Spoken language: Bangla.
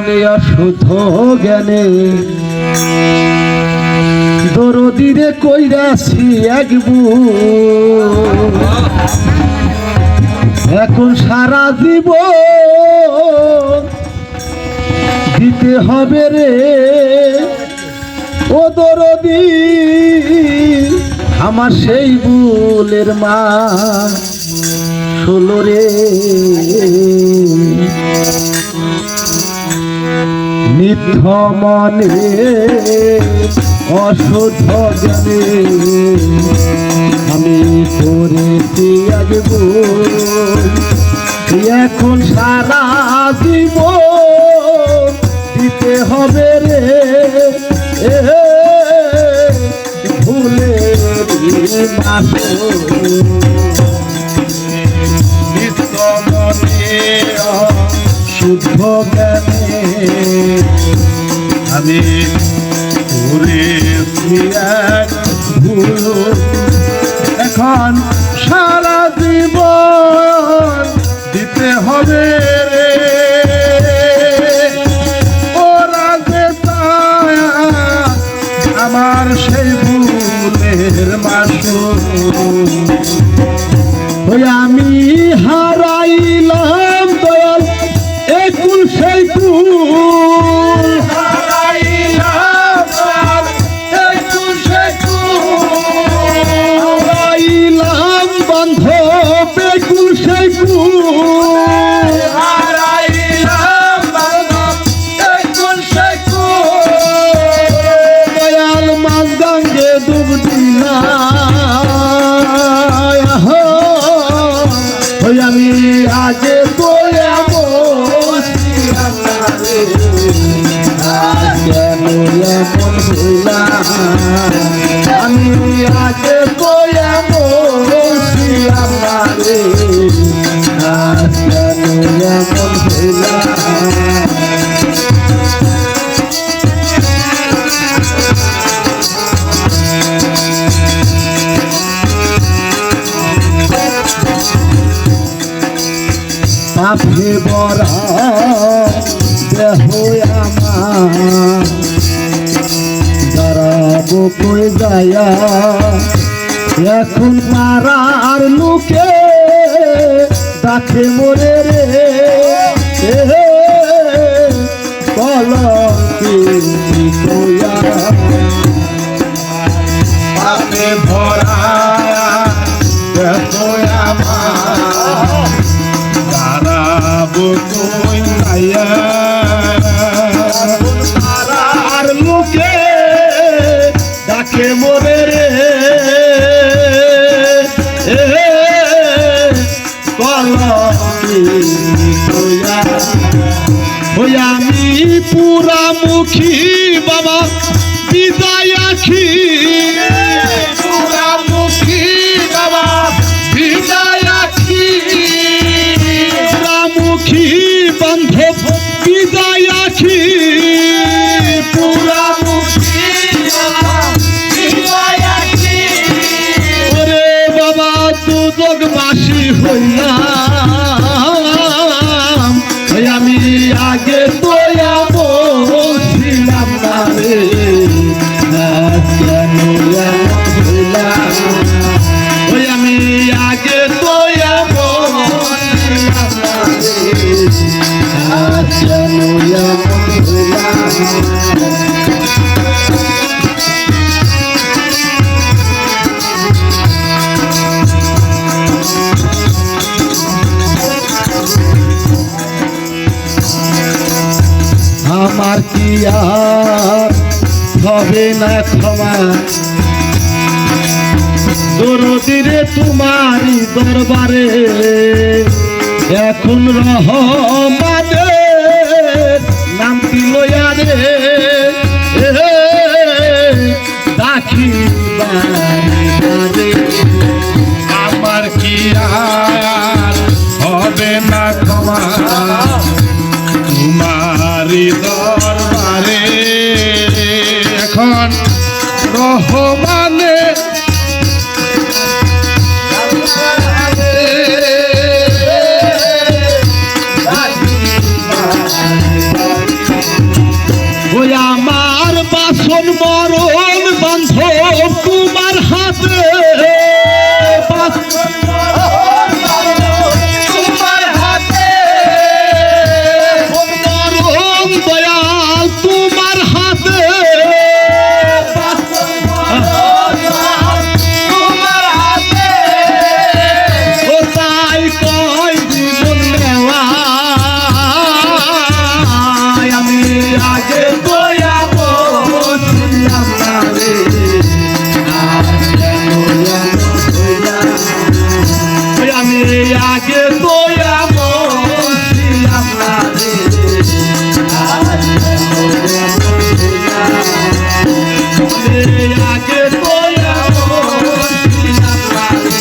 মনে অশুদ্ধ জ্ঞানে দরদিরে কইরাছি একবু এখন সারা জীবন দিতে হবে রে ও দরদি আমার সেই বুলের মা শোলো রে মিথ্য মনে অশুদ্ধ জ্ঞানে আমি করেছি আজ এখন সারা জীবন দিতে হবে রে ভুলে মিথ্য মনে শুদ্ধ জ্ঞানে আমি করেছি এক ভুল এখন সারা জীবন দিতে হবে রে ওরা যে আমার সেই ভুলের মাসুল ওই আমি হারাইলাম দয়াল এই কুল সেই কুল হারাইলাম এই কুল সেই কুল হারাইলাম বান্ধব এই কুল সেই কুল হারাইলাম বান্ধব এই কুল সেই কুল দয়াল মাঝ গঙ্গে ডুব দিলাম ওই আমি আগে কেন এমন হইলাম আমি আগে বলছি আমারে কেন এমন হইলাম পাপে বড় দেহ আমার দাঁড়াবো কই যায়া এখন পাড়ার লোকে ডাকে মোরে রে কলঙ্কি কইয়া পাপে ভরা দেহ আমার দাঁড়াবো কই যায়া আর লোকে ডাকে মোরে রে ওই আমি পুরা মুখী বাবা বিদায় আখি পুরা মুখী বাবা বিদায় আখি পুরা মুখী বান্ধব বিদায় আখি পুরা মুখী বিদায় আখি ওরে বাবা দুদকবাসী হইলাম আমি আগে তোয়া বলছিলাম না রে কেন হইলাম ওই আমি আগে তোয়া বলছিলাম না রে কেন হইলাম আমার কি আর হবে না ক্ষমা দরদিরে তোমারই দরবারে এখন রহমানের নাম দিল রে দাখি আমার কি আর হবে না ক্ষমা তোমারি দরবারে এখন রহমানে আগে তো এমন ছিলাম না রে, আগে তো এমন ছিলাম না রে,